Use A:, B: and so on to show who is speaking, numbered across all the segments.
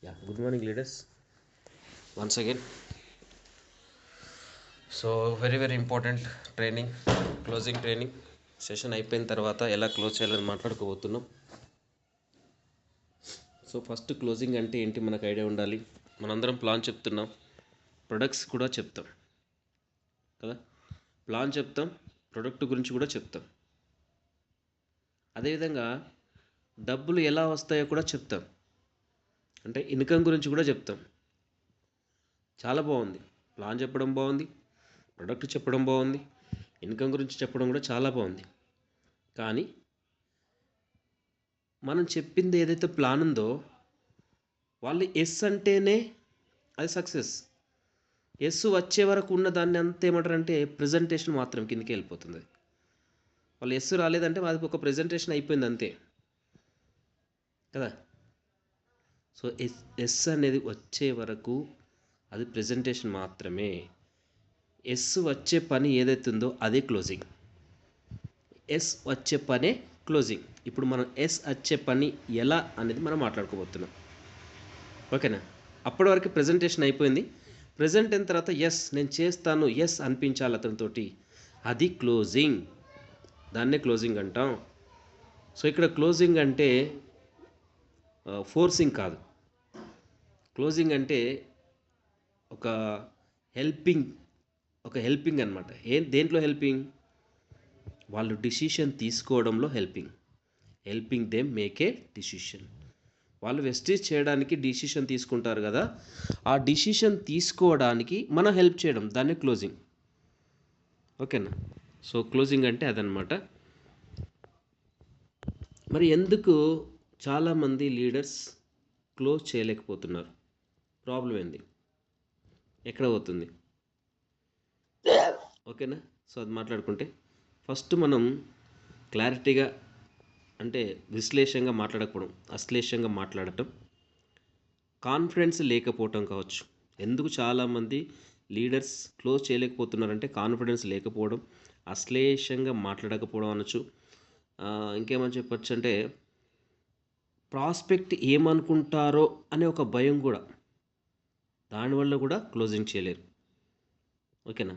A: Yeah, good morning, leaders. Once again, so very important training, closing training session అయిపోయిన తర్వాత ఎలా close చేయాలని మాట్లాడుకోబోతున్నాం. So first closing అంటే ఏంటి మనకు ఐడియా ఉండాలి. మనందరం ప్లాన్ చెప్తున్నాం, ప్రొడక్ట్స్ కూడా చెప్తాం కదా. ప్లాన్ చెప్తాం, ప్రొడక్ట్ గురించి కూడా చెప్తాం. అదేవిధంగా డబ్బులు ఎలా వస్తాయో కూడా చెప్తాం, అంటే ఇన్కమ్ గురించి కూడా చెప్తాం. చాలా బాగుంది, ప్లాన్ చెప్పడం బాగుంది, ప్రొడక్ట్ చెప్పడం బాగుంది, ఇన్కమ్ గురించి చెప్పడం కూడా చాలా బాగుంది. కానీ మనం చెప్పింది ఏదైతే ప్లాన్ ఉందో వాళ్ళు ఎస్ అంటేనే అది సక్సెస్. ఎస్ వచ్చే వరకు ఉన్న దాన్ని అంత ఏమంటారంటే ప్రజెంటేషన్ మాత్రం కిందకి వెళ్ళిపోతుంది. వాళ్ళు ఎస్ రాలేదంటే అది ఒక ప్రజెంటేషన్ అయిపోయింది అంతే కదా. సో ఎస్ అనేది వచ్చే వరకు అది ప్రజెంటేషన్ మాత్రమే. ఎస్ వచ్చే పని ఏదైతే ఉందో అదే క్లోజింగ్. ఎస్ వచ్చే పనే క్లోజింగ్. ఇప్పుడు మనం ఎస్ వచ్చే పని ఎలా అనేది మనం మాట్లాడుకోబోతున్నాం, ఓకేనా. అప్పటి వరకు ప్రజెంటేషన్ అయిపోయింది. ప్రజెంట్ అయిన తర్వాత ఎస్ నేను చేస్తాను, ఎస్ అనిపించాలి అతనితోటి, అది క్లోజింగ్. దాన్నే క్లోజింగ్ అంటాం. సో ఇక్కడ క్లోజింగ్ అంటే ఫోర్సింగ్ కాదు. క్లోజింగ్ అంటే ఒక హెల్పింగ్ అనమాట. దేంట్లో హెల్పింగ్? వాళ్ళు డిసిషన్ తీసుకోవడంలో helping them make a decision. వాళ్ళు వెస్టేజ్ చేయడానికి డిసిషన్ తీసుకుంటారు కదా, ఆ డిసిషన్ తీసుకోవడానికి మనం హెల్ప్ చేయడం, దాన్ని క్లోజింగ్, ఓకేనా. సో క్లోజింగ్ అంటే అదనమాట. మరి ఎందుకు చాలామంది లీడర్స్ క్లోజ్ చేయలేకపోతున్నారు? ప్రాబ్లం ఏంది, ఎక్కడ పోతుంది, ఓకేనా. సో అది మాట్లాడుకుంటే ఫస్ట్ మనం క్లారిటీగా, అంటే విశ్లేషంగా మాట్లాడకపోవడం, అశ్లేషంగా మాట్లాడటం, కాన్ఫిడెన్స్ లేకపోవటం కావచ్చు. ఎందుకు చాలామంది లీడర్స్ క్లోజ్ చేయలేకపోతున్నారంటే కాన్ఫిడెన్స్ లేకపోవడం, అశ్లేషంగా మాట్లాడకపోవడం అనొచ్చు. ఇంకేమని చెప్పచ్చు అంటే ప్రాస్పెక్ట్ ఏమనుకుంటారో అనే ఒక భయం కూడా, దానివల్ల కూడా క్లోజింగ్ చేయలేరు, ఓకేనా.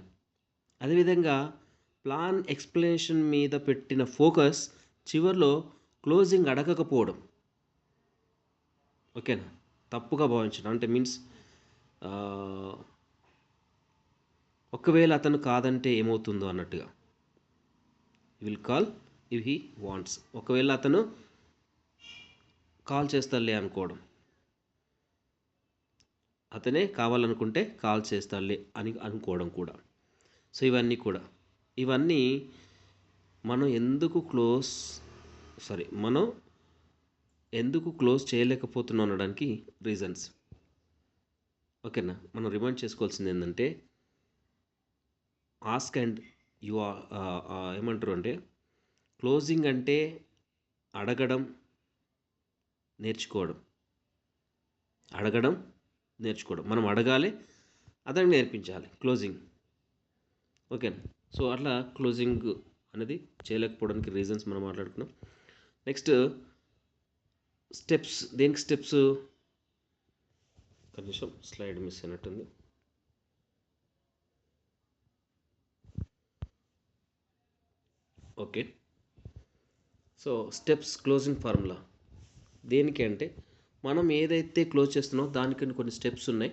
A: అదేవిధంగా ప్లాన్ ఎక్స్ప్లెనేషన్ మీద పెట్టిన ఫోకస్ చివరిలో క్లోజింగ్ అడగకపోవడం, ఓకేనా. తప్పుగా భావించడం అంటే మీన్స్ ఒకవేళ అతను కాదంటే ఏమవుతుందో అన్నట్టుగా. Will call if he wants. ఒకవేళ అతను కాల్ చేస్తాడులే అనుకోవడం, అతనే కావాలనుకుంటే కాల్ చేస్తాడులే అని అనుకోవడం కూడా. సో ఇవన్నీ మనం ఎందుకు క్లోజ్ చేయలేకపోతున్నాం అనడానికి రీజన్స్, ఓకేనా. మనం రిమైండ్ చేసుకోవాల్సింది ఏంటంటే ఆస్క్ అండ్ యు ఏమంటారు అంటే క్లోజింగ్ అంటే అడగడం నేర్చుకోవడం. మనం అడగాలి, అతనికి నేర్పించాలి క్లోజింగ్, ఓకేనా. సో అట్లా క్లోజింగ్ అనేది చేయలేకపోవడానికి రీజన్స్ మనం మాట్లాడుకున్నాం. Next steps. దేనికి స్టెప్స్? కనీసం స్లైడ్ మిస్ అయినట్టుంది. Okay. So steps, closing formula దేనికి అంటే మనం ఏదైతే క్లోజ్ చేస్తున్నామో దానికి కొన్ని స్టెప్స్ ఉన్నాయి.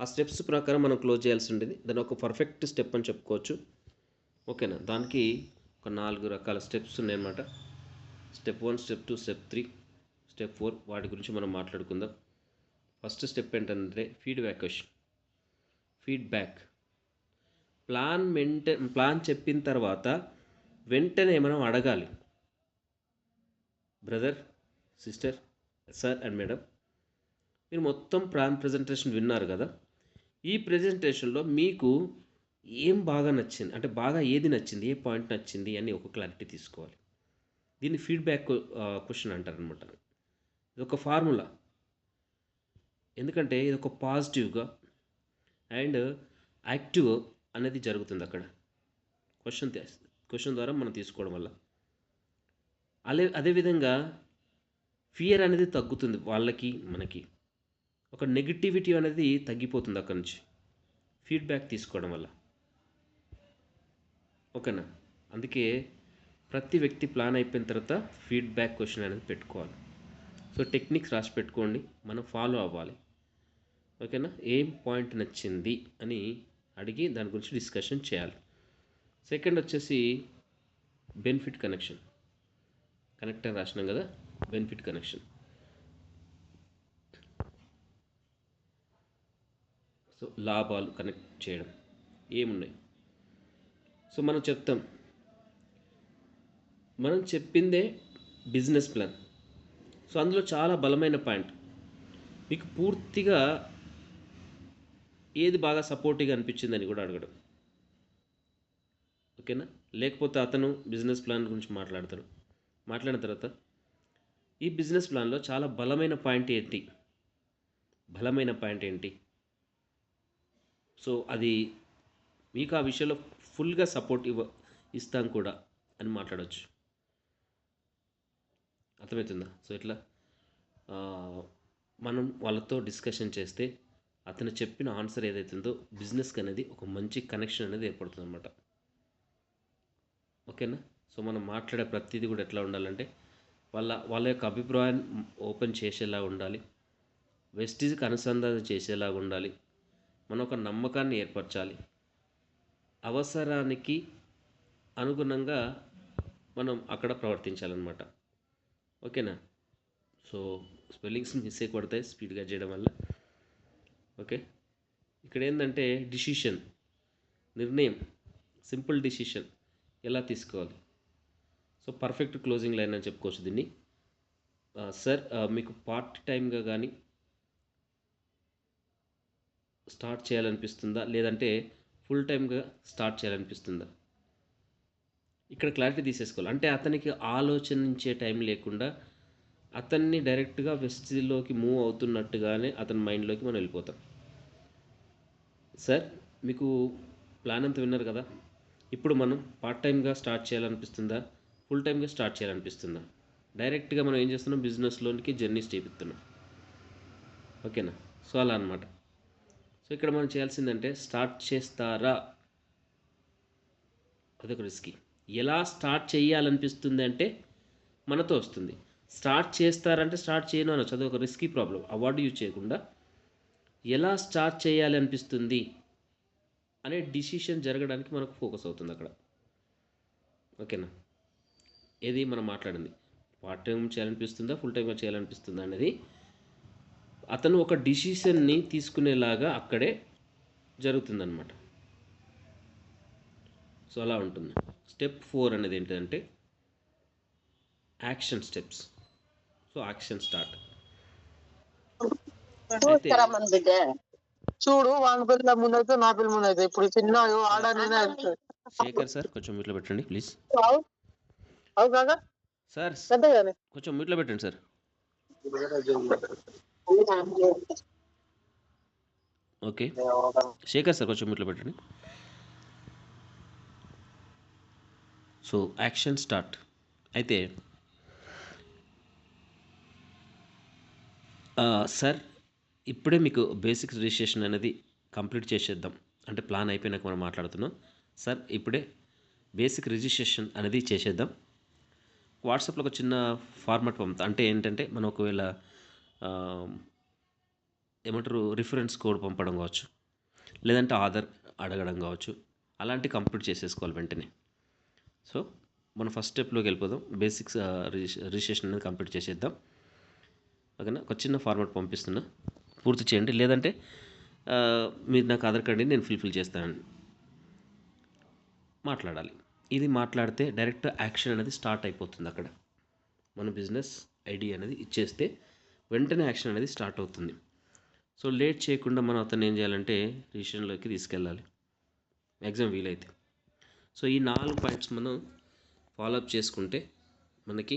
A: ఆ స్టెప్స్ ప్రకారం మనం క్లోజ్ చేయాల్సి ఉండేది. దాని ఒక పర్ఫెక్ట్ స్టెప్ అని చెప్పుకోవచ్చు, ఓకేనా. దానికి ఒక 4 రకాల స్టెప్స్ ఉన్నాయన్నమాట. Step 1, step 2, step 3, step 4. వాటి గురించి మనం మాట్లాడుకుందాం. ఫస్ట్ స్టెప్ ఏంటంటే ఫీడ్బ్యాక్. ప్లాన్ చెప్పిన తర్వాత వెంటనే మనం అడగాలి, brother, sister, sir and madam, మీరు మొత్తం ప్లాన్ ప్రజెంటేషన్ విన్నారు కదా, ఈ ప్రజెంటేషన్లో మీకు ఏం బాగా నచ్చింది, అంటే బాగా ఏది నచ్చింది, ఏ పాయింట్ నచ్చింది అని ఒక క్లారిటీ తీసుకోవాలి. దీన్ని ఫీడ్బ్యాక్ క్వశ్చన్ అంటారనమాట. ఇది ఒక ఫార్ములా. ఎందుకంటే ఇది ఒక పాజిటివ్గా అండ్ యాక్టివ్ అనేది జరుగుతుంది అక్కడ క్వశ్చన్ ద్వారా మనం తీసుకోవడం వల్ల. అదేవిధంగా ఫియర్ అనేది తగ్గుతుంది వాళ్ళకి, మనకి. ఒక నెగిటివిటీ అనేది తగ్గిపోతుంది అక్కడి నుంచి ఫీడ్బ్యాక్ తీసుకోవడం వల్ల. ఓకేనా? అందుకే ప్రతి వ్యక్తి ప్లాన్ అయిపోయిన తర్వాత ఫీడ్బ్యాక్ క్వశ్చన్ అనేది పెట్టుకోవాలి. సో టెక్నిక్స్ రాసి పెట్టుకోండి, మనం ఫాలో అవ్వాలి. ఓకేనా? ఏం పాయింట్ నచ్చింది అని అడిగి దాని గురించి డిస్కషన్ చేయాలి. సెకండ్ వచ్చేసి బెనిఫిట్ కనెక్షన్. కనెక్ట్ అని రాసినాం కదా, బెనిఫిట్ కనెక్షన్. సో లాభాలు కనెక్ట్ చేయడం ఏమున్నాయి. సో మనం చెప్తాం, మనం చెప్పిందే బిజినెస్ ప్లాన్. సో అందులో చాలా బలమైన పాయింట్, మీకు పూర్తిగా ఏది బాగా సపోర్టివ్గా అనిపించిందని కూడా అడగడం. ఓకేనా? లేకపోతే అతను బిజినెస్ ప్లాన్ గురించి మాట్లాడతాడు. మాట్లాడిన తర్వాత ఈ బిజినెస్ ప్లాన్లో చాలా బలమైన పాయింట్ ఏంటి, బలమైన పాయింట్ ఏంటి, సో అది మీకు ఆ విషయంలో ఫుల్గా సపోర్ట్ ఇస్తాం కూడా అని మాట్లాడవచ్చు. అర్థమవుతుందా? సో ఇట్లా మనం వాళ్ళతో డిస్కషన్ చేస్తే అతను చెప్పిన ఆన్సర్ ఏదైతుందో బిజినెస్కి అనేది ఒక మంచి కనెక్షన్ అనేది ఏర్పడుతుంది అనమాట. ఓకేనా? సో మనం మాట్లాడే ప్రతిదీ కూడా ఎట్లా ఉండాలంటే వాళ్ళ యొక్క అభిప్రాయాన్ని ఓపెన్ చేసేలా ఉండాలి, వెస్టీజ్కి అనుసంధానం చేసేలాగా ఉండాలి, మనం ఒక నమ్మకాన్ని ఏర్పరచాలి, అవసరానికి అనుగుణంగా మనం అక్కడ ప్రవర్తించాలన్నమాట. ఓకేనా? సో స్పెల్లింగ్స్ మిస్టేక్ పడతాయి స్పీడ్గా చేయడం వల్ల. ఓకే, ఇక్కడ ఏంటంటే డిసిషన్, నిర్ణయం, సింపుల్ డిసిషన్ ఎలా తీసుకోవాలి. సో పర్ఫెక్ట్ క్లోజింగ్ లైన్ అని చెప్పుకోవచ్చు దీన్ని. సార్ మీకు పార్ట్ టైంగా కానీ స్టార్ట్ చేయాలనిపిస్తుందా, లేదంటే ఫుల్ టైమ్గా స్టార్ట్ చేయాలనిపిస్తుందా? ఇక్కడ క్లారిటీ తీసేసుకోవాలి. అంటే అతనికి ఆలోచించే టైం లేకుండా అతన్ని డైరెక్ట్గా వెస్ట్లోకి మూవ్ అవుతున్నట్టుగానే అతని మైండ్లోకి మనం వెళ్ళిపోతాం. సార్ మీకు ప్లాన్ అంతా విన్నారు కదా, ఇప్పుడు మనం పార్ట్ టైమ్గా స్టార్ట్ చేయాలనిపిస్తుందా, ఫుల్ టైమ్గా స్టార్ట్ చేయాలనిపిస్తుందా? డైరెక్ట్గా మనం ఏం చేస్తున్నాం, బిజినెస్లోనికి జర్నీస్ చేపిస్తున్నాం. ఓకేనా? సో అలా అనమాట. సో ఇక్కడ మనం చేయాల్సిందంటే స్టార్ట్ చేస్తారా, అదొక రిస్కీ. ఎలా స్టార్ట్ చేయాలనిపిస్తుంది అంటే మనతో వస్తుంది. స్టార్ట్ చేస్తారంటే స్టార్ట్ చేయను అనొచ్చు, అదొక రిస్కీ ప్రాబ్లం. అవార్డు యూజ్ చేయకుండా ఎలా స్టార్ట్ చేయాలి అనిపిస్తుంది అనే డిసిషన్ జరగడానికి మనకు ఫోకస్ అవుతుంది అక్కడ. ఓకేనా? ఏది మనం మాట్లాడింది, పార్ట్ టైం చేయాలనిపిస్తుందా, ఫుల్ టైంగా చేయాలనిపిస్తుందా అనేది అతను ఒక డిసిషన్ని తీసుకునేలాగా అక్కడే జరుగుతుందన్నమాట. సో అలా ఉంటుంది. స్టెప్ 4 అనేది ఏంటంటే action steps. So action start.
B: చూడు వాని పిల్ల ముందైతే నా పిల్ల ముందైతే ఇప్పుడు చిన్న ఆడనే.
A: శేఖర్ సార్ కొంచెం మ్యూట్లో పెట్టండి ప్లీజ్.
B: అవు కాగా
A: సార్ కొంచెం మ్యూట్లో పెట్టండి సార్. ఓకే శేఖర్ సార్ కొంచెం మ్యూట్లో పెట్టండి. So action start. అయితే సార్ ఇప్పుడే మీకు బేసిక్ రిజిస్ట్రేషన్ అనేది కంప్లీట్ చేసేద్దాం, అంటే ప్లాన్ అయిపోయినాక మనం మాట్లాడుతున్నాం. సార్ ఇప్పుడే బేసిక్ రిజిస్ట్రేషన్ అనేది చేసేద్దాం. వాట్సాప్లో ఒక చిన్న ఫార్మాట్ పంపుతా. అంటే ఏంటంటే మనం ఒకవేళ ఏమంటారు రిఫరెన్స్ కోడ్ పంపడం కావచ్చు, లేదంటే ఆధార్ అడగడం కావచ్చు, అలాంటి కంప్లీట్ చేసేసుకోవాలి వెంటనే. సో మనం ఫస్ట్ స్టెప్లోకి వెళ్ళిపోదాం. బేసిక్స్ రిజిస్ట్రేషన్ అనేది కంప్లీట్ చేసేద్దాం. ఓకేనా? ఒక చిన్న ఫార్మాట్ పంపిస్తున్నా, పూర్తి చేయండి. లేదంటే మీరు నాకు ఆధార్ కార్డు నేను ఫుల్ఫిల్ చేస్తానని మాట్లాడాలి. ఇది మాట్లాడితే డైరెక్ట్ యాక్షన్ అనేది స్టార్ట్ అయిపోతుంది. అక్కడ మన బిజినెస్ ఐడి అనేది ఇచ్చేస్తే వెంటనే యాక్షన్ అనేది స్టార్ట్ అవుతుంది. సో లేట్ చేయకుండా మనం అతను ఏం చేయాలంటే రిజిస్ట్రేషన్లోకి తీసుకెళ్ళాలి మ్యాక్సిమం వీలైతే. సో ఈ 4 పాయింట్స్ మనం ఫాలోఅప్ చేసుకుంటే మనకి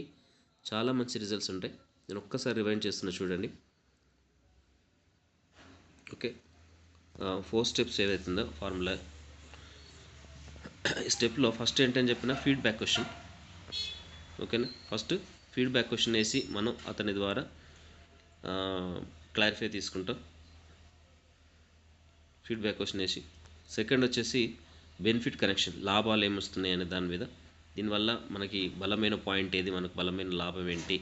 A: చాలా మంచి రిజల్ట్స్ ఉంటాయి. నేను ఒక్కసారి రివైండ్ చేస్తున్నా చూడండి. ఓకే, 4 స్టెప్స్ ఏదైతుందో ఫార్ములా, స్టెప్లో ఫస్ట్ ఏంటని చెప్పిన ఫీడ్బ్యాక్ క్వశ్చన్. ఓకేనా? ఫస్ట్ ఫీడ్బ్యాక్ క్వశ్చన్ వేసి మనం అతని ద్వారా క్లారిఫై తీసుకుంటాం, ఫీడ్బ్యాక్ క్వశ్చన్ వేసి. సెకండ్ వచ్చేసి బెనిఫిట్ కనెక్షన్, లాభాలు ఏమొస్తున్నాయి అనే దాని మీద, దీనివల్ల మనకి బలమైన పాయింట్ ఏది, మనకు బలమైన లాభం ఏంటి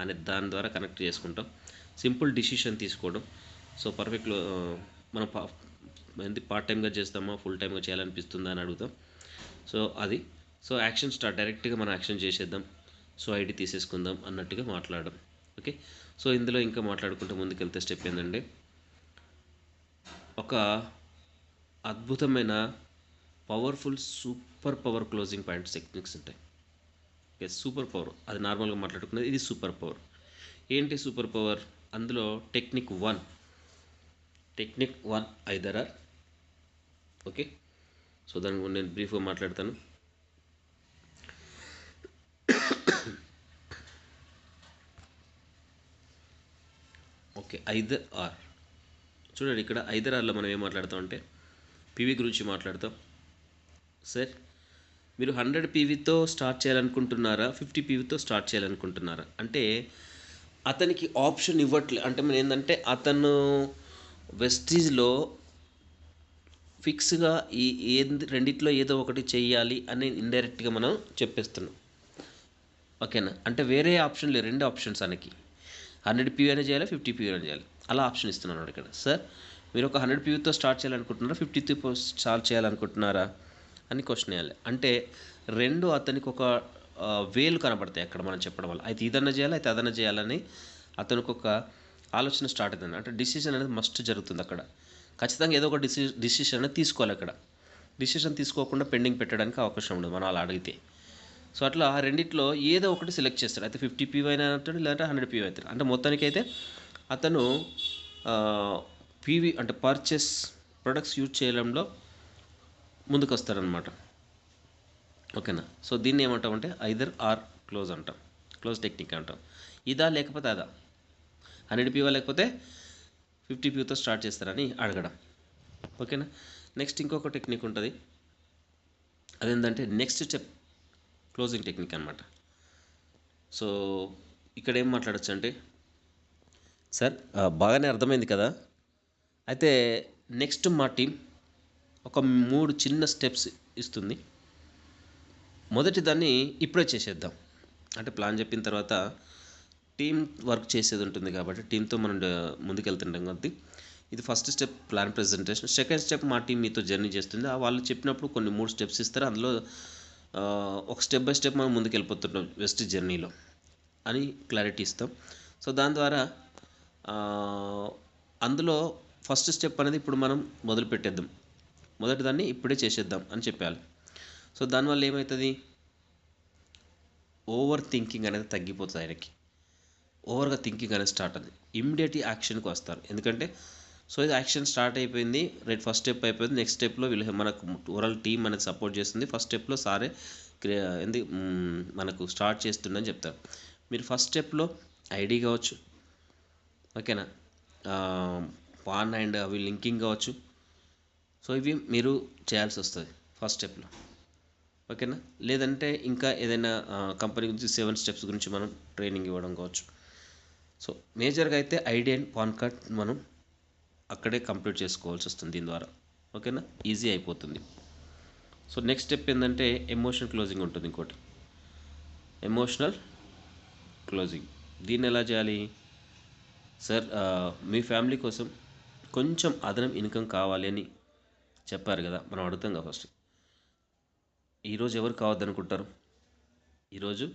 A: అనే దాని ద్వారా కనెక్ట్ చేసుకుంటాం. సింపుల్ డిసిషన్ తీసుకోవడం. సో పర్ఫెక్ట్లో మనం పార్ట్ టైంగా చేస్తామా ఫుల్ టైంగా చేయాలనిపిస్తుందా అని అడుగుతాం. సో అది. సో యాక్షన్ స్టార్ట్, డైరెక్ట్గా మనం యాక్షన్ చేసేద్దాం, సో ఐడి తీసేసుకుందాం అన్నట్టుగా మాట్లాడడం. ఓకే. సో ఇందులో ఇంకా మాట్లాడుకుంటూ ముందుకెళ్తే స్టెప్ ఏంటంటే, ఒక అద్భుతమైన powerful super power closing points techniques ఉంటాయి. ఓకే, సూపర్ పవర్ అది నార్మల్గా మాట్లాడుకున్నది, ఇది సూపర్ పవర్. ఏంటి సూపర్ పవర్? అందులో technique one either are. Okay. So దాని గురించి నేను బ్రీఫ్గా మాట్లాడతాను. Okay, either are. చూడండి, ఇక్కడ ఐదర్ ఆర్లో మనం ఏం మాట్లాడతాం అంటే పీవీ గురించి మాట్లాడతాం. సార్ మీరు 100 పీవీతో స్టార్ట్ చేయాలనుకుంటున్నారా, 50 పీవీతో స్టార్ట్ చేయాలనుకుంటున్నారా అంటే అతనికి ఆప్షన్ ఇవ్వట్లే. అంటే మనం ఏంటంటే అతను వెస్టీజ్లో ఫిక్స్గా రెండిట్లో ఏదో ఒకటి చెయ్యాలి అని ఇండైరెక్ట్గా మనం చెప్పేస్తున్నాం. ఓకేనా? అంటే వేరే ఆప్షన్ లేదు, రెండు ఆప్షన్స్ ఆయనకి. 100 పీవీ అయినా చేయాలి, 50 పీవీ అయినా చేయాలి, అలా ఆప్షన్ ఇస్తున్నాను ఇక్కడ. సార్ మీరు ఒక 100 పీవీతో స్టార్ట్ చేయాలనుకుంటున్నారా, 50తో స్టార్ట్ చేయాలనుకుంటున్నారా అని క్వశ్చన్ వేయాలి. అంటే రెండు అతనికి ఒక వేలు కనబడతాయి అక్కడ మనం చెప్పడం వల్ల. అయితే ఇదన్నా చేయాలి, అయితే అదన్నా చేయాలని అతనికి ఒక ఆలోచన స్టార్ట్ అవుతుంది. అంటే డిసిషన్ అనేది మస్ట్ జరుగుతుంది అక్కడ. ఖచ్చితంగా ఏదో ఒక డిసిషన్ అనేది తీసుకోవాలి అక్కడ. డిసిషన్ తీసుకోకుండా పెండింగ్ పెట్టడానికి అవకాశం ఉండదు మనం అలా అడిగితే. సో అట్లా ఆ రెండిట్లో ఏదో ఒకటి సెలెక్ట్ చేస్తాడు. అయితే 50 పీవీ అయినా అంటాడు, లేదంటే 100 పీవీ అవుతాడు. అంటే మొత్తానికి అయితే అతను పీవీ అంటే పర్చేస్ ప్రొడక్ట్స్ యూజ్ చేయడంలో ముందుకు వస్తారనమాట. ఓకేనా? సో దీన్ని ఏమంటామంటే ఐదర్ ఆర్ క్లోజ్ అంటాం, క్లోజ్ టెక్నిక్ అంటాం. ఇదా లేకపోతే అదా, 100 పీవీ లేకపోతే 50 పీవీతో స్టార్ట్ చేస్తారని అడగడం. ఓకేనా? నెక్స్ట్ ఇంకొక టెక్నిక్ ఉంటుంది, అదేంటంటే నెక్స్ట్ స్టెప్ క్లోజింగ్ టెక్నిక్ అనమాట. సో ఇక్కడ ఏం మాట్లాడచ్చు అంటే, సార్ బాగానే అర్థమైంది కదా, అయితే నెక్స్ట్ మా టీం ఒక 3 చిన్న స్టెప్స్ ఇస్తుంది. మొదటి దాన్ని ఇప్పుడే చేసేద్దాం. అంటే ప్లాన్ చెప్పిన తర్వాత టీం వర్క్ చేసేది ఉంటుంది కాబట్టి టీంతో మనం ముందుకెళ్తుంటాం కాబట్టి ఇది first step plan presentation. Second step మా టీం మీతో జర్నీ చేస్తుంది. వాళ్ళు చెప్పినప్పుడు కొన్ని 3 స్టెప్స్ ఇస్తారు. అందులో ఒక స్టెప్ బై స్టెప్ మనం ముందుకెళ్ళిపోతుంటాం వెస్ట్ జర్నీలో అని క్లారిటీ ఇస్తాం. సో దాని ద్వారా అందులో ఫస్ట్ స్టెప్ అనేది ఇప్పుడు మనం మొదలు పెట్టేద్దాం, మొదటి దాన్ని ఇప్పుడే చేసేద్దాం అని చెప్పాలి. సో దానివల్ల ఏమవుతుంది, ఓవర్ థింకింగ్ అనేది తగ్గిపోతుంది. ఆయనకి ఓవర్గా థింకింగ్ అనేది స్టార్ట్ అవుతుంది, ఇమ్మీడియట్ యాక్షన్కి వస్తారు. ఎందుకంటే సో ఇది యాక్షన్ స్టార్ట్ అయిపోయింది, ఫస్ట్ స్టెప్ అయిపోయింది, నెక్స్ట్ స్టెప్లో వీళ్ళు మనకు ఓవరాల్ టీం అనేది సపోర్ట్ చేస్తుంది, ఫస్ట్ స్టెప్లో సారే మనకు స్టార్ట్ చేస్తుందని చెప్తారు. మీరు ఫస్ట్ స్టెప్లో ఐడి కావచ్చు, ఓకేనా, పాన్ అండ్ అవి లింకింగ్ కావచ్చు. సో ఇవి మీరు చేయాల్సి వస్తుంది ఫస్ట్ స్టెప్లో. ఓకేనా? లేదంటే ఇంకా ఏదైనా కంపెనీ గురించి 7 స్టెప్స్ గురించి మనం ట్రైనింగ్ ఇవ్వడం కావచ్చు. సో మేజర్గా అయితే ఐడి అండ్ పాన్ కార్డ్ మనం అక్కడే కంప్లీట్ చేసుకోవాల్సి వస్తుంది దీని ద్వారా. ఓకేనా? ఈజీ అయిపోతుంది. సో నెక్స్ట్ స్టెప్ ఏంటంటే ఎమోషనల్ క్లోజింగ్ ఉంటుంది. ఇంకోటి ఎమోషనల్ క్లోజింగ్. దీన్ని ఎలా చేయాలి సార్? మీ ఫ్యామిలీ కోసం కొంచెం అదనం ఇన్కమ్ కావాలి అని చెప్పారు కదా, మనం అడుగుతాం కదా ఫస్ట్, ఈరోజు ఎవరు కావద్దు అనుకుంటారు? ఈరోజు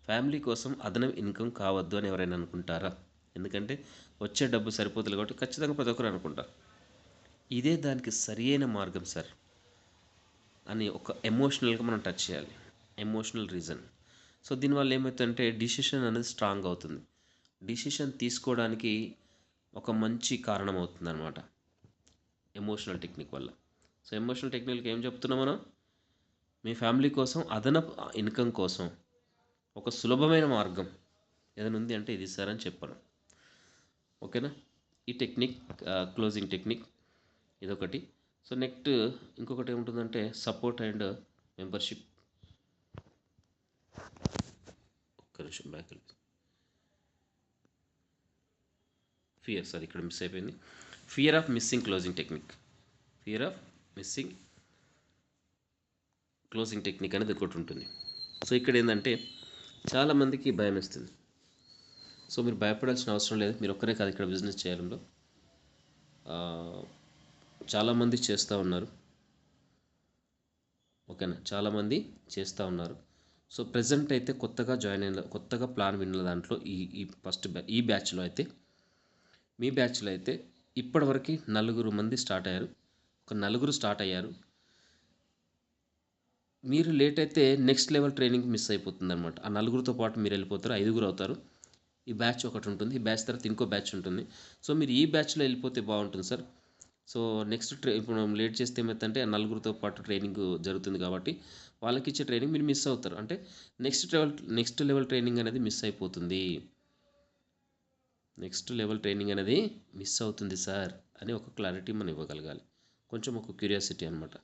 A: ఫ్యామిలీ కోసం అదనం ఇన్కమ్ కావద్దు అని ఎవరైనా అనుకుంటారా? ఎందుకంటే వచ్చే డబ్బు సరిపోతుంది కాబట్టి ఖచ్చితంగా ప్రతి ఒక్కరు అనుకుంటారు. ఇదే దానికి సరియైన మార్గం సార్ అని ఒక ఎమోషనల్గా మనం టచ్ చేయాలి, ఎమోషనల్ రీజన్. సో దీనివల్ల ఏమవుతుందంటే డిసిషన్ అనేది స్ట్రాంగ్ అవుతుంది, డిసిషన్ తీసుకోవడానికి ఒక మంచి కారణం అవుతుంది అనమాట ఎమోషనల్ టెక్నిక్ వల్ల. సో ఎమోషనల్ టెక్నిక్కి ఏం చెప్తున్నాం మనం? మీ ఫ్యామిలీ కోసం అదనపు ఇన్కమ్ కోసం ఒక సులభమైన మార్గం ఏదైనా ఉంది అంటే ఇది సార్ అని చెప్పడం. ఓకేనా? ఈ టెక్నిక్ క్లోజింగ్ టెక్నిక్ ఇదొకటి. సో నెక్స్ట్ ఇంకొకటి ఏముంటుందంటే సపోర్ట్ అండ్ మెంబర్షిప్. ఒక్క నిమిషం బ్యాక్. సారీ ఇక్కడ మిస్ అయిపోయింది. Fear of missing closing technique. Fear of missing closing technique అనేది ఒకటి ఉంటుంది. సో ఇక్కడ ఏంటంటే చాలామందికి భయం వేస్తుంది. సో మీరు భయపడాల్సిన అవసరం లేదు. మీరు ఒక్కరే కాదు ఇక్కడ బిజినెస్ చేయడంలో, చాలామంది చేస్తూ ఉన్నారు. ఓకేనా, చాలామంది చేస్తూ ఉన్నారు. సో ప్రజెంట్ అయితే కొత్తగా జాయిన్ అయిన, కొత్తగా ప్లాన్ విన్న దాంట్లో ఈ ఫస్ట్ ఈ బ్యాచ్లో అయితే, మీ బ్యాచ్లో అయితే ఇప్పటివరకు 4 మంది స్టార్ట్ అయ్యారు. ఒక 4 స్టార్ట్ అయ్యారు. మీరు లేట్ అయితే నెక్స్ట్ లెవెల్ ట్రైనింగ్ మిస్ అయిపోతుంది అనమాట. ఆ 4తో పాటు మీరు వెళ్ళిపోతారు, 5 అవుతారు. ఈ బ్యాచ్ ఒకటి ఉంటుంది, ఈ బ్యాచ్ తర్వాత ఇంకో బ్యాచ్ ఉంటుంది. సో మీరు ఈ బ్యాచ్లో వెళ్ళిపోతే బాగుంటుంది సార్. సో నెక్స్ట్ ఇప్పుడు మనం లేట్ చేస్తే ఏమవుతుందంటే ఆ 4తో పాటు ట్రైనింగ్ జరుగుతుంది కాబట్టి వాళ్ళకి ఇచ్చే ట్రైనింగ్ మీరు మిస్ అవుతారు. అంటే నెక్స్ట్ లెవెల్ ట్రైనింగ్ అనేది మిస్ అయిపోతుంది. నెక్స్ట్ లెవెల్ ట్రైనింగ్ అనేది మిస్ అవుతుంది సార్ అని ఒక క్లారిటీ మనం ఇవ్వగలగాలి. కొంచెం ఒక క్యూరియాసిటీ అనమాట.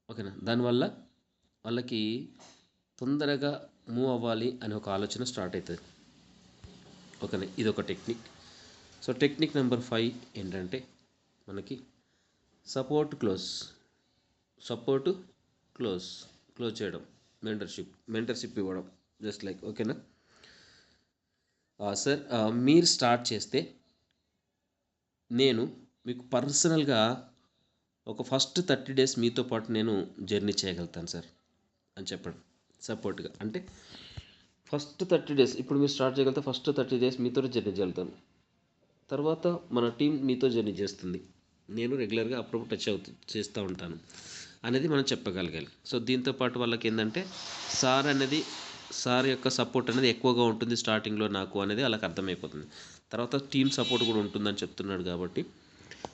A: ఓకేనా, దానివల్ల వాళ్ళకి తొందరగా మూవ్ అవ్వాలి అనే ఒక ఆలోచన స్టార్ట్ అవుతుంది. ఓకేనా, ఇది ఒక టెక్నిక్. సో టెక్నిక్ నెంబర్ 5 ఏంటంటే మనకి సపోర్ట్ క్లోజ్ చేయడం, మెంటర్షిప్ ఇవ్వడం, జస్ట్ లైక్. ఓకేనా సార్, మీరు స్టార్ట్ చేస్తే నేను మీకు పర్సనల్గా ఒక ఫస్ట్ 30 days మీతో పాటు నేను జర్నీ చేయగలుగుతాను సార్ అని చెప్పడం సపోర్ట్గా. అంటే ఫస్ట్ 30 days ఇప్పుడు మీరు స్టార్ట్ చేయగలిగితే ఫస్ట్ 30 days మీతో జర్నీ చేయగలుగుతాను. తర్వాత మన టీం మీతో జర్నీ చేస్తుంది, నేను రెగ్యులర్గా అప్పుడప్పుడు టచ్ చేస్తూ ఉంటాను అనేది మనం చెప్పగలగాలి. సో దీంతోపాటు వాళ్ళకి ఏంటంటే సార్ యొక్క సపోర్ట్ అనేది ఎక్కువగా ఉంటుంది స్టార్టింగ్లో నాకు అనేది వాళ్ళకి అర్థమైపోతుంది. తర్వాత టీం సపోర్ట్ కూడా ఉంటుందని చెప్తున్నాడు కాబట్టి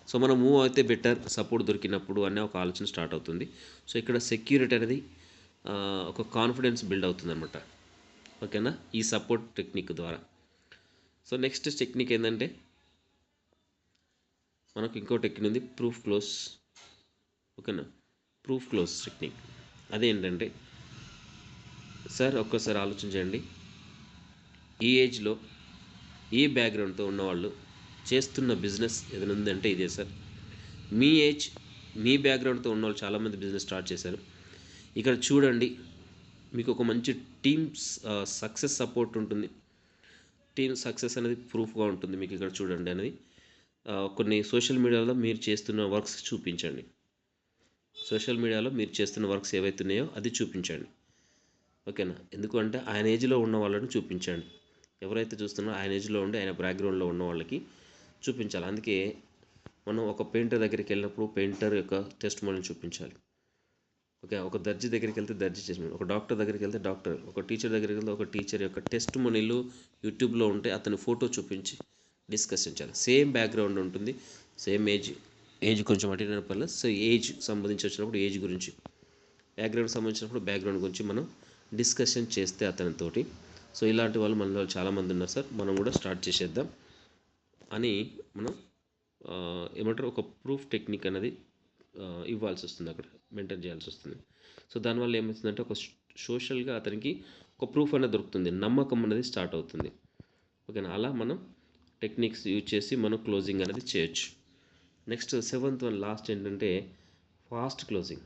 A: సో మనం మూవ్ అయితే బెటర్ సపోర్ట్ దొరికినప్పుడు అనే ఒక ఆలోచన స్టార్ట్ అవుతుంది. సో ఇక్కడ సెక్యూరిటీ అనేది ఒక కాన్ఫిడెన్స్ బిల్డ్ అవుతుంది అనమాట. ఓకేనా, ఈ సపోర్ట్ టెక్నిక్ ద్వారా. సో నెక్స్ట్ టెక్నిక్ ఏంటంటే మనకు ఇంకో టెక్నిక్ ఉంది, ప్రూఫ్ క్లోజ్. ఓకేనా, ప్రూఫ్ క్లోజ్ టెక్నిక్ అదేంటంటే సార్ ఒక్కసారి ఆలోచించండి. ఈ ఏజ్లో ఈ బ్యాక్గ్రౌండ్తో ఉన్నవాళ్ళు చేస్తున్న బిజినెస్ ఏదైనా ఉందంటే ఇదే సార్. మీ ఏజ్ మీ బ్యాక్గ్రౌండ్తో ఉన్నవాళ్ళు చాలామంది బిజినెస్ స్టార్ట్ చేశారు. ఇక్కడ చూడండి, మీకు ఒక మంచి టీమ్స్ సక్సెస్ సపోర్ట్ ఉంటుంది. టీమ్ సక్సెస్ అనేది ప్రూఫ్గా ఉంటుంది మీకు. ఇక్కడ చూడండి అనేది కొన్ని సోషల్ మీడియాలో మీరు చేస్తున్న వర్క్స్ చూపించండి. సోషల్ మీడియాలో మీరు చేస్తున్న వర్క్స్ ఏవైతున్నాయో అది చూపించండి. ఓకేనా, ఎందుకంటే ఆయన ఏజ్లో ఉన్న వాళ్ళని చూపించండి. ఎవరైతే చూస్తున్నారో ఆయన ఏజ్లో ఉండి ఆయన బ్యాక్గ్రౌండ్లో ఉన్న వాళ్ళకి చూపించాలి. అందుకే మనం ఒక పెయింటర్ దగ్గరికి వెళ్ళినప్పుడు పెయింటర్ యొక్క టెస్ట్ మోడల్ని చూపించాలి. ఓకే, ఒక దర్జీ దగ్గరికి వెళ్తే దర్జీ టెస్ట్ మోడల్, ఒక డాక్టర్ దగ్గరికి వెళ్తే డాక్టర్, ఒక టీచర్ దగ్గరికి వెళ్తే ఒక టీచర్ యొక్క టెస్ట్ మోడల్ యూట్యూబ్లో ఉంటే అతని ఫోటో చూపించి డిస్కషన్ చేయాలి. సేమ్ బ్యాక్గ్రౌండ్ ఉంటుంది, సేమ్ ఏజ్ కొంచెం అటు పర్లేదు. సో ఏజ్ సంబంధించి వచ్చినప్పుడు ఏజ్ గురించి, బ్యాక్గ్రౌండ్ సంబంధించినప్పుడు బ్యాక్గ్రౌండ్ గురించి మనం డిస్కషన్ చేస్తే అతనితోటి. సో ఇలాంటి వాళ్ళు మనలో చాలామంది ఉన్నారు సార్, మనం కూడా స్టార్ట్ చేసేద్దాం అని మనం ఏమంటారు ఒక ప్రూఫ్ టెక్నిక్ అనేది ఇవ్వాల్సి వస్తుంది, అక్కడ మెయింటైన్ చేయాల్సి వస్తుంది. సో దానివల్ల ఏమవుతుందంటే ఒక సోషల్గా అతనికి ఒక ప్రూఫ్ అనేది దొరుకుతుంది, నమ్మకం అనేది స్టార్ట్ అవుతుంది. ఓకేనా, అలా మనం టెక్నిక్స్ యూజ్ చేసి మనం క్లోజింగ్ అనేది చేయొచ్చు. నెక్స్ట్ 7th వన్ లాస్ట్ ఏంటంటే ఫాస్ట్ క్లోజింగ్.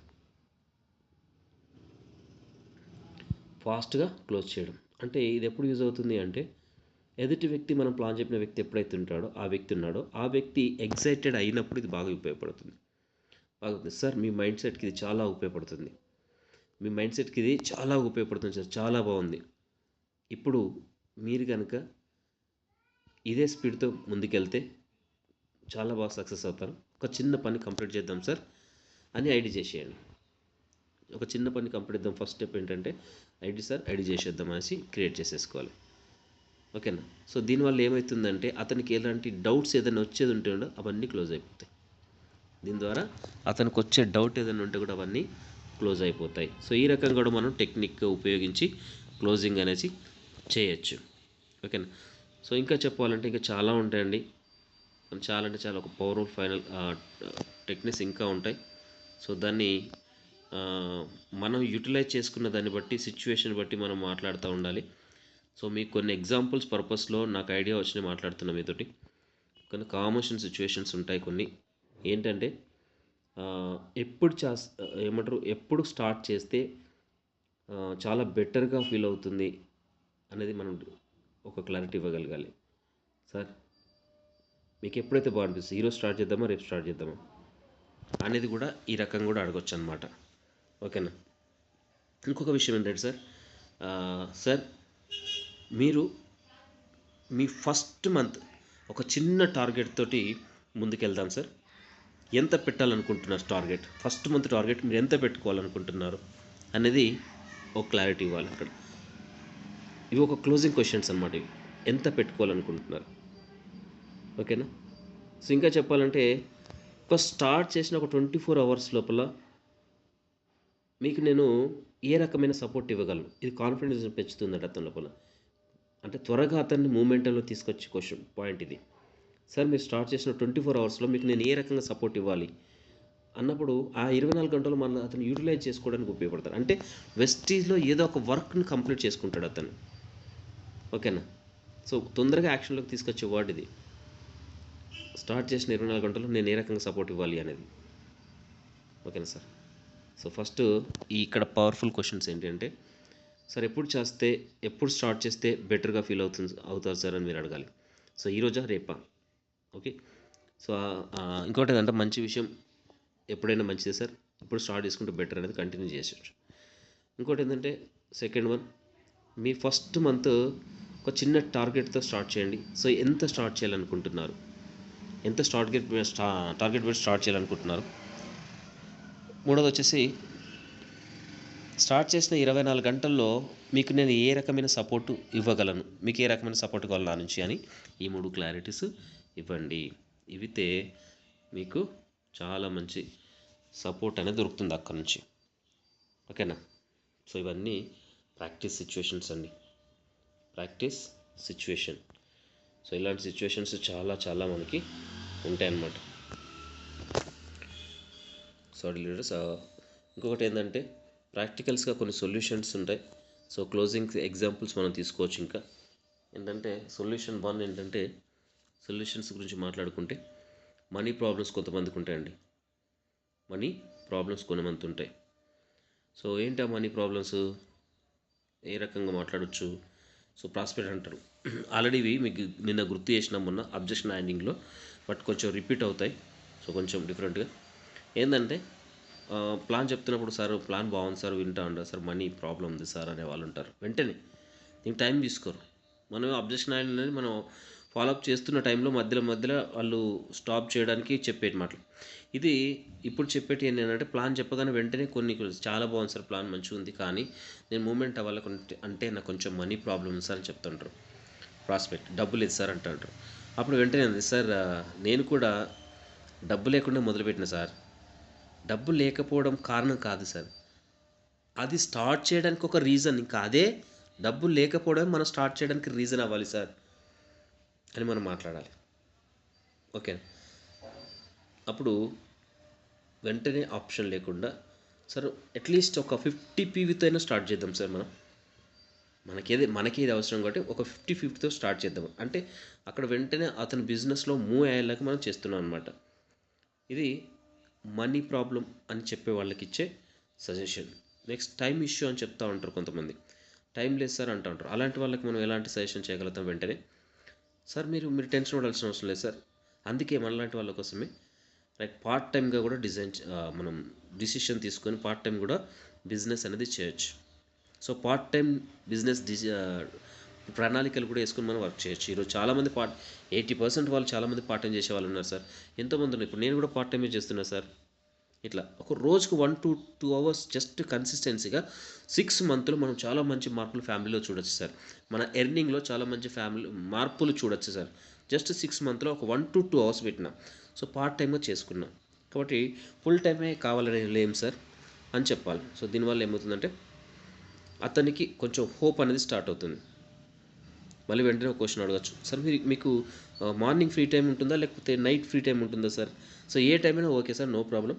A: ఫాస్ట్గా క్లోజ్ చేయడం అంటే ఇది ఎప్పుడు యూజ్ అవుతుంది అంటే ఎదుటి వ్యక్తి మనం ప్లాన్ చెప్పిన వ్యక్తి ఎప్పుడైతే ఉంటాడో ఆ వ్యక్తి ఎగ్జైటెడ్ అయినప్పుడు ఇది బాగా ఉపయోగపడుతుంది. సార్ మీ మైండ్ సెట్కి ఇది చాలా ఉపయోగపడుతుంది, సార్, చాలా బాగుంది. ఇప్పుడు మీరు కనుక ఇదే స్పీడ్తో ముందుకెళ్తే చాలా బాగా సక్సెస్ అవుతారు. ఒక చిన్న పని కంప్లీట్ చేద్దాం సార్ అని ఐడి చేసేయండి. ఒక చిన్న పని కంప్లీట్ చేద్దాం. ఫస్ట్ స్టెప్ ఏంటంటే ఐడి చేసేద్దాం అనేసి క్రియేట్ చేసేసుకోవాలి. ఓకేనా, సో దీనివల్ల ఏమవుతుందంటే అతనికి ఎలాంటి డౌట్స్ ఏదైనా వచ్చేది ఉంటే కూడా అవన్నీ క్లోజ్ అయిపోతాయి. దీని ద్వారా అతనికి వచ్చే డౌట్ ఏదైనా ఉంటే కూడా అవన్నీ క్లోజ్ అయిపోతాయి. సో ఈ రకంగా కూడా మనం టెక్నిక్ ఉపయోగించి క్లోజింగ్ అనేసి చేయొచ్చు. ఓకేనా, సో ఇంకా చెప్పాలంటే ఇంకా చాలా ఉంటాయండి. చాలా అంటే చాలా ఒక పవర్ఫుల్ ఫైనల్ టెక్నిక్స్ ఇంకా ఉంటాయి. సో దాన్ని మనం యూటిలైజ్ చేసుకున్న దాన్ని బట్టి సిచ్యువేషన్ బట్టి మనం మాట్లాడుతూ ఉండాలి. సో మీకు కొన్ని ఎగ్జాంపుల్స్ పర్పస్లో నాకు ఐడియా వచ్చినాయి మాట్లాడుతున్నా మీతోటి. కొన్ని కామన్ సిచ్యువేషన్స్ ఉంటాయి కొన్ని. ఏంటంటే ఎప్పుడు ఏమంటారు, ఎప్పుడు స్టార్ట్ చేస్తే చాలా బెటర్గా ఫీల్ అవుతుంది అనేది మనం ఒక క్లారిటీ ఇవ్వగలగాలి. సార్ మీకు ఎప్పుడైతే బాగా అనిపిస్తుంది, ఈరోజు స్టార్ట్ చేద్దామా రేపు స్టార్ట్ చేద్దామా అనేది కూడా ఈ రకంగా కూడా అడగొచ్చు అనమాట. ఓకేనా. ఇంకొక విషయం ఏంటంటే సార్ మీరు మీ ఫస్ట్ మంత్ ఒక చిన్న టార్గెట్ తోటి ముందుకెళ్దాం సార్. ఎంత పెట్టాలనుకుంటున్నారు టార్గెట్? ఫస్ట్ మంత్ టార్గెట్ మీరు ఎంత పెట్టుకోవాలనుకుంటున్నారు అనేది ఒక క్లారిటీ ఇవ్వాలి అక్కడ. ఇవి ఒక క్లోజింగ్ క్వశ్చన్స్ అనమాట. ఇవి ఎంత పెట్టుకోవాలనుకుంటున్నారు? ఓకేనా. సో ఇంకా చెప్పాలంటే ఒక స్టార్ట్ చేసిన ఒక 24 అవర్స్ లోపల మీకు నేను ఏ రకమైన సపోర్ట్ ఇవ్వగలను, ఇది కాన్ఫిడెన్స్ పెంచుతుందండి అతని లోపల. అంటే త్వరగా అతన్ని మూమెంట్లో తీసుకొచ్చే క్వశ్చన్ పాయింట్ ఇది. సార్ మీరు స్టార్ట్ చేసిన 24 అవర్స్లో మీకు నేను ఏ రకంగా సపోర్ట్ ఇవ్వాలి అన్నప్పుడు ఆ 24 గంటలు మన అతను యూటిలైజ్ చేసుకోవడానికి ఉపయోగపడతారు. అంటే వెస్టీజ్లో ఏదో ఒక వర్క్ని కంప్లీట్ చేసుకుంటాడు అతను. ఓకేనా. సో తొందరగా యాక్షన్లోకి తీసుకొచ్చే వర్డ్ ఇది. స్టార్ట్ చేసిన 24 గంటల్లో నేను ఏ రకంగా సపోర్ట్ ఇవ్వాలి అనేది. ఓకేనా సార్. సో ఫస్ట్ ఇక్కడ పవర్ఫుల్ క్వశ్చన్స్ ఏంటి అంటే, సార్ ఎప్పుడు స్టార్ట్ చేస్తే బెటర్గా ఫీల్ అవుతారు సార్ అని మీరు అడగాలి. సో ఈరోజా రేపా? ఓకే. సో ఇంకోటి ఏంటంటే మంచి విషయం ఎప్పుడైనా మంచిదే సార్, ఇప్పుడు స్టార్ట్ చేసుకుంటే బెటర్ అనేది కంటిన్యూ చేసేయచ్చు. ఇంకోటి ఏంటంటే సెకండ్ వన్, మీ ఫస్ట్ మంత్ ఒక చిన్న టార్గెట్తో స్టార్ట్ చేయండి. సో ఎంత స్టార్ట్ చేయాలనుకుంటున్నారు, ఎంత టార్గెట్ పెట్టి స్టార్ట్ చేయాలనుకుంటున్నారు. మూడోది వచ్చేసి స్టార్ట్ చేసిన 24 గంటల్లో మీకు నేను ఏ రకమైన సపోర్టు ఇవ్వగలను, మీకు ఏ రకమైన సపోర్ట్ కావాలి నా నుంచి అని ఈ 3 క్లారిటీస్ ఇవ్వండి. ఇవితే మీకు చాలా మంచి సపోర్ట్ అనేది దొరుకుతుంది అక్కడి నుంచి. ఓకేనా. సో ఇవన్నీ ప్రాక్టీస్ సిచ్యువేషన్స్ అండి, ప్రాక్టీస్ సిచ్యువేషన్. సో ఇలాంటి సిచ్యువేషన్స్ చాలా మనకి ఉంటాయన్నమాట. Sorry leaders. ఇంకొకటి ఏంటంటే ప్రాక్టికల్స్గా కొన్ని సొల్యూషన్స్ ఉంటాయి. సో క్లోజింగ్ ఎగ్జాంపుల్స్ మనం తీసుకోవచ్చు. ఇంకా ఏంటంటే సొల్యూషన్ 1 ఏంటంటే, సొల్యూషన్స్ గురించి మాట్లాడుకుంటే మనీ ప్రాబ్లమ్స్ కొంతమందికి ఉంటాయండి. మనీ ప్రాబ్లమ్స్ కొంతమంది ఉంటాయి. సో ఏంటి ఆ మనీ ప్రాబ్లమ్స్, ఏ రకంగా మాట్లాడవచ్చు? సో ప్రాస్పెక్ట్ అంటారు. ఆల్రెడీ ఇవి మీకు నిన్న గుర్తు చేసిన మొన్న అబ్జెక్షన్ హ్యాండింగ్లో, బట్ కొంచెం రిపీట్ అవుతాయి. సో కొంచెం డిఫరెంట్గా ఏంటంటే ప్లాన్ చెప్తున్నప్పుడు, సార్ ప్లాన్ బాగుంది సార్, వింటా ఉంటారు సార్, మనీ ప్రాబ్లం ఉంది సార్ అనే వాళ్ళు ఉంటారు. వెంటనే దీనికి టైం తీసుకోరు. మనం అబ్జెక్షన్ హ్యాండింగ్ అనేది మనం ఫాలోఅప్ చేస్తున్న టైంలో మధ్యలో వాళ్ళు స్టాప్ చేయడానికి చెప్పేటి మాటలు. ఇది ఇప్పుడు చెప్పేటి ఏంటంటే, ప్లాన్ చెప్పగానే వెంటనే కొన్ని చాలా బాగుంది సార్, ప్లాన్ మంచిగా ఉంది, కానీ నేను మూమెంట్ అవ్వాలి అంటే నాకు కొంచెం మనీ ప్రాబ్లం ఉంది సార్ అని చెప్తుంటారు. ప్రాస్పెక్ట్ డబ్బు లేదు సార్ అంటుంటారు. అప్పుడు వెంటనే సార్ నేను కూడా డబ్బు లేకుండా మొదలుపెట్టిన సార్, డబ్బు లేకపోవడం కారణం కాదు సార్, అది స్టార్ట్ చేయడానికి ఒక రీజన్, ఇంకా అదే డబ్బు లేకపోవడం మనం స్టార్ట్ చేయడానికి రీజన్ అవ్వాలి సార్ అని మనం మాట్లాడాలి. ఓకే. అప్పుడు వెంటనే ఆప్షన్ లేకుండా, సార్ అట్లీస్ట్ ఒక 50 పీవీతో అయినా స్టార్ట్ చేద్దాం సార్, మనకేది అవసరం కాబట్టి ఒక 50-50తో స్టార్ట్ చేద్దాం అంటే అక్కడ వెంటనే అతని బిజినెస్లో మూవ్ అయ్యేలాగా మనం చేస్తున్నాం అనమాట. ఇది మనీ ప్రాబ్లం అని చెప్పే వాళ్ళకి ఇచ్చే సజెషన్. నెక్స్ట్ టైం ఇష్యూ అని చెప్తా ఉంటారు కొంతమంది, టైం లేదు సార్ అంటూ ఉంటారు. అలాంటి వాళ్ళకి మనం ఎలాంటి సజెషన్ చేయగలుగుతాం వెంటనే, సార్ మీరు టెన్షన్ పడాల్సిన అవసరం లేదు సార్, అందుకే మనలాంటి వాళ్ళ కోసమే పార్ట్ టైంగా కూడా మనం డిసిషన్ తీసుకొని పార్ట్ టైం కూడా బిజినెస్ అనేది చేయొచ్చు. సో పార్ట్ టైం బిజినెస్ ప్రణాళికలు కూడా వేసుకొని మనం వర్క్ చేయొచ్చు. ఈరోజు చాలామంది 80% వాళ్ళు చాలామంది పార్ట్ టైం చేసే వాళ్ళు ఉన్నారు సార్, ఎంతోమంది ఉన్నారు. ఇప్పుడు నేను కూడా పార్ట్ టైమే చేస్తున్నా సార్. ఇట్లా ఒక రోజుకు 1 to 2 hours జస్ట్ కన్సిస్టెన్సీగా 6 మంత్లో మనం చాలా మంచి మార్పులు ఫ్యామిలీలో చూడొచ్చు సార్. మన ఎర్నింగ్లో చాలా మంచి మార్పులు చూడొచ్చు సార్. జస్ట్ 6 మంత్లో ఒక 1 to 2 hours పెట్టినా, సో పార్ట్ టైంగా చేసుకున్నాం. కాబట్టి ఫుల్ టైమే కావాలని లేం సార్ అని చెప్పాలి. సో దీనివల్ల ఏమవుతుందంటే అతనికి కొంచెం హోప్ అనేది స్టార్ట్ అవుతుంది. మళ్ళీ వెంటనే ఒక క్వశ్చన్ అడగచ్చు, సార్ మీకు మార్నింగ్ ఫ్రీ టైం ఉంటుందా లేకపోతే నైట్ ఫ్రీ టైం ఉంటుందా సార్? సో ఏ టైం అయినా ఓకే సార్, నో ప్రాబ్లం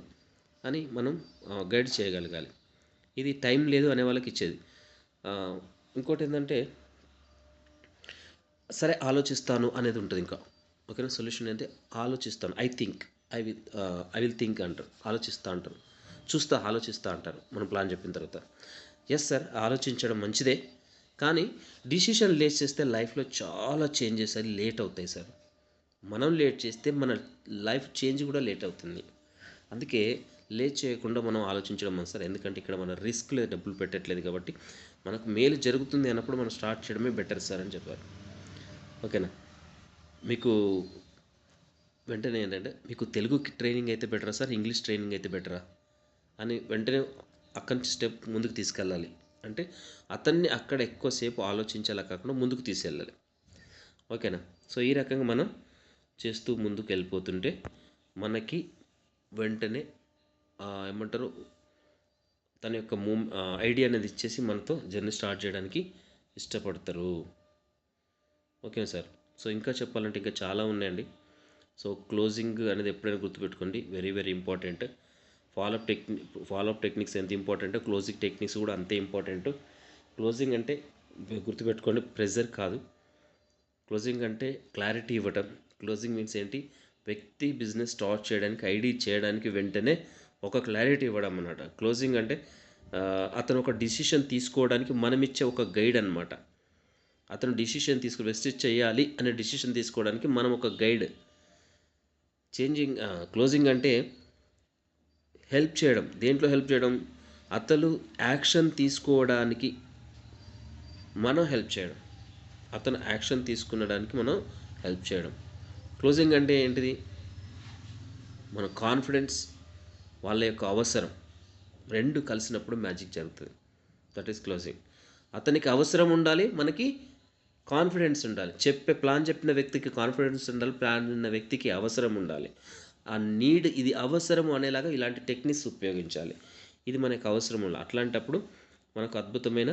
A: అని మనం గైడ్ చేయగలగాలి. ఇది టైం లేదు అనే వాళ్ళకి ఇచ్చేది. ఇంకోటి ఏంటంటే సరే ఆలోచిస్తాను అనేది ఉంటుంది ఇంకా. ఓకేనా? సొల్యూషన్ అంటే ఆలోచిస్తాను. ఐ విల్ థింక్ అంటారు. ఆలోచిస్తా అంటారు. ఆలోచిస్తా అంటారు మనం ప్లాన్ చెప్పిన తర్వాత. ఎస్ సార్, ఆలోచించడం మంచిదే. కానీ డిసిషన్ లేట్ చేస్తే లైఫ్లో చాలా చేంజెస్ అది లేట్ అవుతాయి సార్. మనం లేట్ చేస్తే మన లైఫ్ చేంజ్ కూడా లేట్ అవుతుంది. అందుకే లేట్ చేయకుండా మనం ఆలోచించడం మంచిది సార్. ఎందుకంటే ఇక్కడ మన రిస్క్లో డబ్బులు పెట్టట్లేదు కాబట్టి మనకు మేలు జరుగుతుంది అన్నప్పుడు మనం స్టార్ట్ చేయడమే బెటర్ సార్ అని చెప్పారు. ఓకేనా? మీకు వెంటనే ఏంటంటే మీకు తెలుగుకి ట్రైనింగ్ అయితే బెటరా సార్, ఇంగ్లీష్ ట్రైనింగ్ అయితే బెటరా అని వెంటనే అక్కడి నుంచి స్టెప్ ముందుకు తీసుకెళ్ళాలి. అంటే అతన్ని అక్కడ ఎక్కువసేపు ఆలోచించేలా కాకుండా ముందుకు తీసుకెళ్ళాలి. ఓకేనా? సో ఈ రకంగా మనం చేస్తూ ముందుకు వెళ్ళిపోతుంటే మనకి వెంటనే ఏమంటారు, తన యొక్క ఐడియా అనేది ఇచ్చేసి మనతో జర్నీ స్టార్ట్ చేయడానికి ఇష్టపడతారు. ఓకేనా సార్? సో ఇంకా చెప్పాలంటే ఇంకా చాలా ఉన్నాయండి. సో క్లోజింగ్ అనేది ఎప్పుడైనా గుర్తుపెట్టుకోండి, very very important. Follow up techniques ఎంత ఇంపార్టెంటో క్లోజింగ్ టెక్నిక్స్ కూడా అంతే ఇంపార్టెంట్. క్లోజింగ్ అంటే గుర్తుపెట్టుకోండి, ప్రెజర్ కాదు. క్లోజింగ్ అంటే క్లారిటీ ఇవ్వటం. క్లోజింగ్ మీన్స్ ఏంటి? వ్యక్తి బిజినెస్ స్టార్ట్ చేయడానికి, ఐడి చేయడానికి వెంటనే ఒక క్లారిటీ ఇవ్వడం అన్నమాట. క్లోజింగ్ అంటే అతను ఒక డిసిషన్ తీసుకోవడానికి మనం ఇచ్చే ఒక గైడ్ అనమాట. అతను డిసిషన్ వెస్టిజ్ చేయాలి అనే డిసిషన్ తీసుకోవడానికి మనం ఒక గైడ్. క్లోజింగ్ అంటే హెల్ప్ చేయడం. దేంట్లో హెల్ప్ చేయడం? అతను యాక్షన్ తీసుకోవడానికి మనం హెల్ప్ చేయడం. అతను యాక్షన్ తీసుకునడానికి మనం హెల్ప్ చేయడం. క్లోజింగ్ అంటే ఏంటిది? మన కాన్ఫిడెన్స్, వాళ్ళ యొక్క అవసరం రెండు కలిసినప్పుడు మ్యాజిక్ జరుగుతుంది. That is closing. అతనికి అవసరం ఉండాలి, మనకి కాన్ఫిడెన్స్ ఉండాలి. ప్లాన్ చెప్పిన వ్యక్తికి కాన్ఫిడెన్స్ ఉండాలి, ప్లాన్ ఉన్న వ్యక్తికి అవసరం ఉండాలి. ఆ నీడ్, ఇది అవసరం అనేలాగా ఇలాంటి టెక్నిక్స్ ఉపయోగించాలి. ఇది మనకు అవసరం ఉండాలి. అట్లాంటప్పుడు మనకు అద్భుతమైన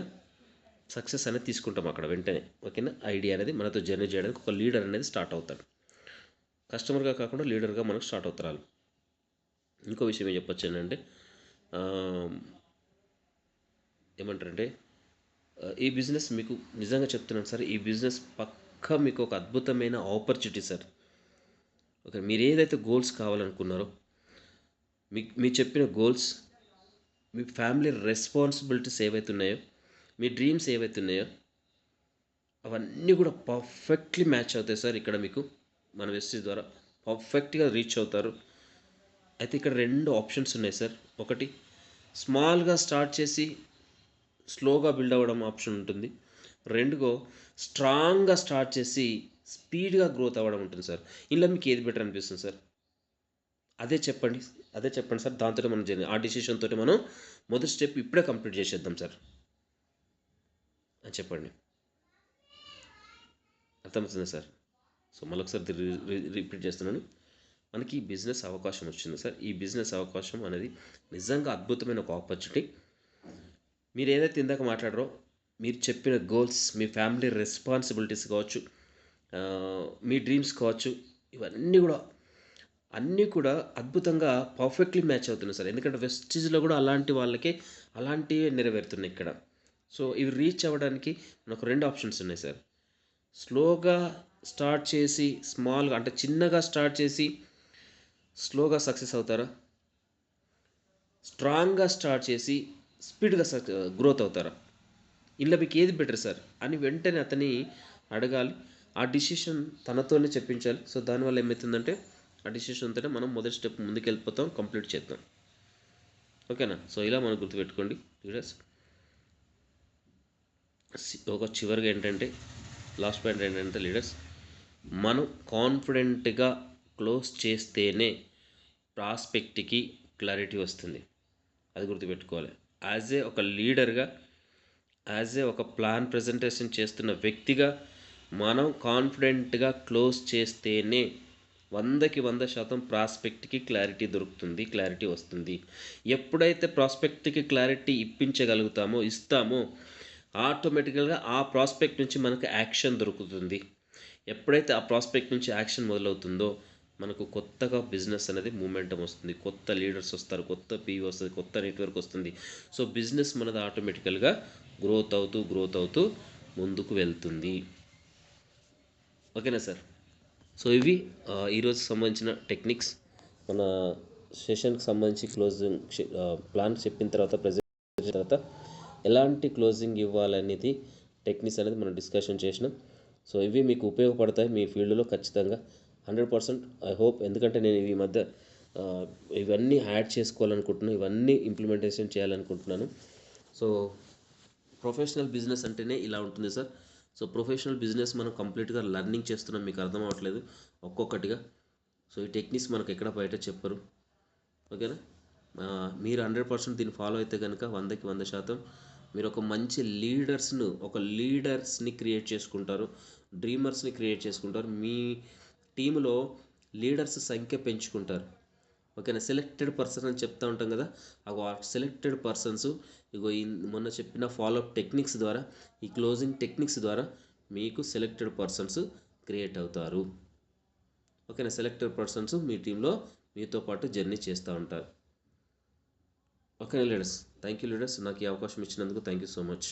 A: సక్సెస్ అనేది తీసుకుంటాం అక్కడ వెంటనే. ఓకేనా? ఐడియా అనేది మనతో జర్నీ చేయడానికి ఒక లీడర్ అనేది స్టార్ట్ అవుతాడు. కస్టమర్గా కాకుండా లీడర్గా మనకు స్టార్ట్ అవుతారు. ఇంకో విషయం ఏం చెప్పొచ్చు ఏంటంటే ఏమంటారంటే ఈ బిజినెస్ మీకు నిజంగా చెప్తున్నాను సార్, ఈ బిజినెస్ పక్కా మీకు ఒక అద్భుతమైన ఆపర్చునిటీ సార్. ఓకే, మీరు ఏదైతే గోల్స్ కావాలనుకున్నారో, మీ చెప్పిన గోల్స్, మీ ఫ్యామిలీ రెస్పాన్సిబిలిటీస్ ఏవైతే ఉన్నాయో, మీ డ్రీమ్స్ ఏవైతే ఉన్నాయో అవన్నీ కూడా పర్ఫెక్ట్లీ మ్యాచ్ అవుతాయి సార్. ఇక్కడ మీకు మన వెస్టీజ్ ద్వారా పర్ఫెక్ట్గా రీచ్ అవుతారు. అయితే ఇక్కడ రెండు ఆప్షన్స్ ఉన్నాయి సార్. ఒకటి, స్మాల్గా స్టార్ట్ చేసి స్లోగా బిల్డ్ అవ్వడం ఆప్షన్ ఉంటుంది. రెండుగో, స్ట్రాంగ్గా స్టార్ట్ చేసి స్పీడ్గా గ్రోత్ అవ్వడం ఉంటుంది సార్. ఇలా మీకు ఏది బెటర్ అనిపిస్తుంది సార్? అదే చెప్పండి సార్. దాంతో మనం ఆ డిసిషన్ తోటి మనం మొదటి స్టెప్ ఇప్పుడే కంప్లీట్ చేసేద్దాం సార్ అని చెప్పండి. అర్థమవుతుంది సార్? సో మళ్ళొకసారి రిపీట్ చేస్తున్నాను. మనకి ఈ బిజినెస్ అవకాశం వచ్చింది సార్. ఈ బిజినెస్ అవకాశం అనేది నిజంగా అద్భుతమైన ఒక ఆపర్చునిటీ. మీరు ఏదైతే ఇందాక మాట్లాడారో, మీరు చెప్పిన గోల్స్, మీ ఫ్యామిలీ రెస్పాన్సిబిలిటీస్ కావచ్చు, మీ డ్రీమ్స్ కావచ్చు, ఇవన్నీ కూడా అద్భుతంగా పర్ఫెక్ట్లీ మ్యాచ్ అవుతున్నాయి సార్. ఎందుకంటే వెస్టీజ్లో కూడా అలాంటి వాళ్ళకి అలాంటివి నెరవేరుతున్నాయి ఇక్కడ. సో ఇవి రీచ్ అవ్వడానికి మనకు రెండు ఆప్షన్స్ ఉన్నాయి సార్. స్లోగా స్టార్ట్ చేసి స్మాల్గా, అంటే చిన్నగా స్టార్ట్ చేసి స్లోగా సక్సెస్ అవుతారా? స్ట్రాంగ్గా స్టార్ట్ చేసి స్పీడ్గా గ్రోత్ అవుతారా? ఇలా మీకు ఏది బెటర్ సార్ అని వెంటనే అతని అడగాలి. ఆ డిసిషన్ తనతోనే చెప్పించాలి. సో దానివల్ల ఏమవుతుందంటే ఆ డిసిషన్తోనే మనం మొదటి స్టెప్ ముందుకు వెళ్ళిపోతాం, కంప్లీట్ చేద్దాం. ఓకేనా? సో ఇలా మనం గుర్తుపెట్టుకోండి లీడర్స్. ఒక చివరిగా ఏంటంటే, లాస్ట్ పాయింట్ ఏంటంటే లీడర్స్, మనం కాన్ఫిడెంట్గా క్లోజ్ చేస్తేనే ప్రాస్పెక్ట్కి క్లారిటీ వస్తుంది. అది గుర్తుపెట్టుకోవాలి. ఒక లీడర్గా, ఒక ప్లాన్ ప్రజెంటేషన్ చేస్తున్న వ్యక్తిగా మనం కాన్ఫిడెంట్గా క్లోజ్ చేస్తేనే 100కి 100% ప్రాస్పెక్ట్కి క్లారిటీ దొరుకుతుంది, క్లారిటీ వస్తుంది. ఎప్పుడైతే ప్రాస్పెక్ట్కి క్లారిటీ ఇస్తామో ఆటోమేటికల్గా ఆ ప్రాస్పెక్ట్ నుంచి మనకు యాక్షన్ దొరుకుతుంది. ఎప్పుడైతే ఆ ప్రాస్పెక్ట్ నుంచి యాక్షన్ మొదలవుతుందో మనకు కొత్తగా బిజినెస్ అనేది మూమెంటం వస్తుంది, కొత్త లీడర్స్ వస్తారు, కొత్త పీవీ వస్తుంది, కొత్త నెట్వర్క్ వస్తుంది. సో బిజినెస్ మనది ఆటోమేటికల్గా గ్రోత్ అవుతూ ముందుకు వెళ్తుంది. ఓకేనా సార్? సో ఇవి ఈరోజు సంబంధించిన టెక్నిక్స్. మన సెషన్కి సంబంధించి క్లోజింగ్ ప్లాన్ చెప్పిన తర్వాత ప్రజెంట్ తర్వాత ఎలాంటి క్లోజింగ్ ఇవ్వాలనేది టెక్నిక్స్ అనేది మనం డిస్కషన్ చేసినాం. సో ఇవి మీకు ఉపయోగపడతాయి మీ ఫీల్డ్లో ఖచ్చితంగా 100%. ఐ హోప్, ఎందుకంటే నేను ఈ మధ్య ఇవన్నీ యాడ్ చేసుకోవాలనుకుంటున్నాను, ఇవన్నీ ఇంప్లిమెంటేషన్ చేయాలనుకుంటున్నాను. సో ప్రొఫెషనల్ బిజినెస్ అంటేనే ఇలా ఉంటుంది సార్. సో ప్రొఫెషనల్ బిజినెస్ మనం కంప్లీట్గా లర్నింగ్ చేస్తున్నాం, మీకు అర్థం అవ్వట్లేదు ఒక్కొక్కటిగా. సో ఈ టెక్నిక్స్ మనకు ఎక్కడ బయట చెప్పరు. ఓకేనా? మీరు 100% దీన్ని ఫాలో అయితే కనుక 100కి 100% మీరు ఒక మంచి లీడర్స్ని క్రియేట్ చేసుకుంటారు, డ్రీమర్స్ని క్రియేట్ చేసుకుంటారు. మీ టీంలో లీడర్స్ సంఖ్య పెంచుకుంటారు. ఓకేనా? సెలెక్టెడ్ పర్సన్ అని చెప్తూ ఉంటాం కదా, ఆ సెలెక్టెడ్ పర్సన్స్ ఇగో మొన్న చెప్పిన ఫాలోఅప్ టెక్నిక్స్ ద్వారా, ఈ క్లోజింగ్ టెక్నిక్స్ ద్వారా మీకు సెలెక్టెడ్ పర్సన్స్ క్రియేట్ అవుతారు. ఓకేనా? సెలెక్టెడ్ పర్సన్స్ మీ టీంలో మీతో పాటు జర్నీ చేస్తూ ఉంటారు. ఓకేనా లీడర్స్? థ్యాంక్ యూ లీడర్స్, నాకు ఈ అవకాశం ఇచ్చినందుకు థ్యాంక్ యూ సో మచ్.